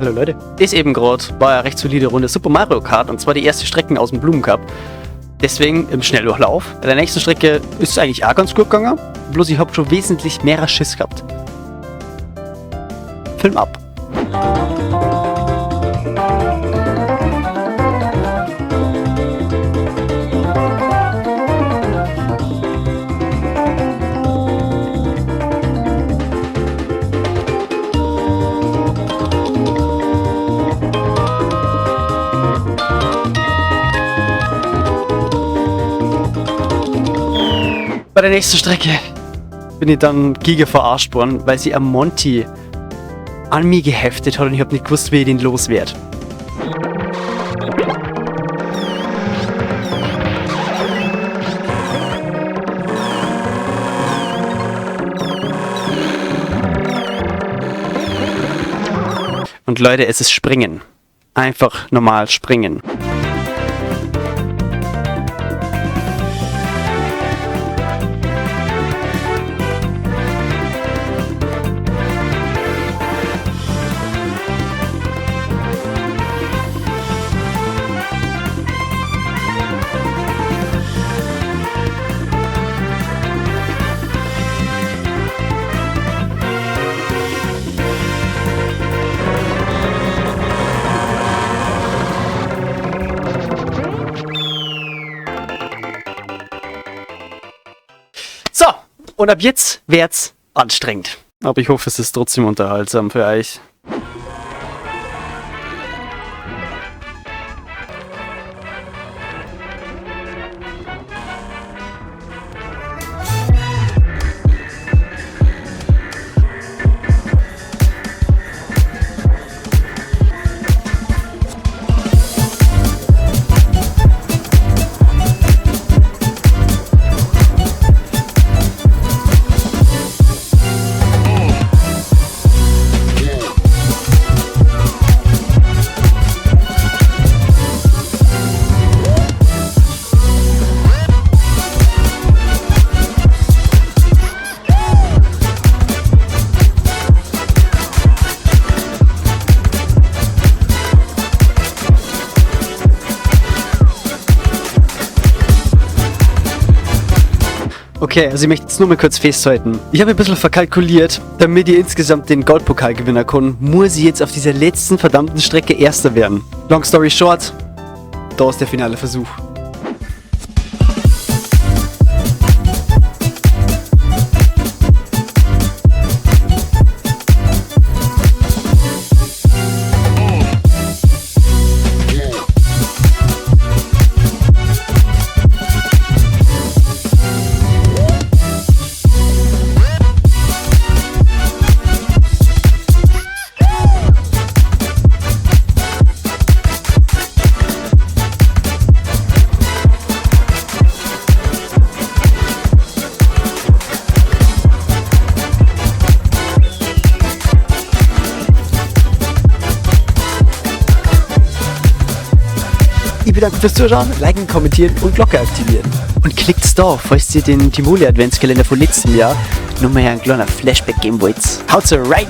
Hallo Leute. Ist eben gerade, war ja recht solide Runde Super Mario Kart und zwar die erste Strecken aus dem Blumencup. Deswegen im Schnelldurchlauf. Bei der nächsten Strecke ist es eigentlich auch ganz gut gegangen, bloß ich habe schon wesentlich mehr Schiss gehabt. Film ab. Bei der nächsten Strecke bin ich dann giga verarscht worden, weil sie am Monty an mich geheftet hat und ich habe nicht gewusst, wie ich den loswerde. Und Leute, es ist Springen. Einfach normal springen. So, und ab jetzt wird's anstrengend. Aber ich hoffe, es ist trotzdem unterhaltsam für euch. Okay, also ich möchte jetzt nur mal kurz festhalten. Ich habe ein bisschen verkalkuliert, damit ich insgesamt den Goldpokal gewinnen kann, muss ich jetzt auf dieser letzten verdammten Strecke Erster werden. Long story short, da ist der finale Versuch. Ich bedanke mich fürs Zuschauen, liken, kommentieren und Glocke aktivieren. Und klickt da, falls ihr den Timoli Adventskalender von letztem Jahr noch mal einen kleinen Flashback geben wollt. Haut's rein!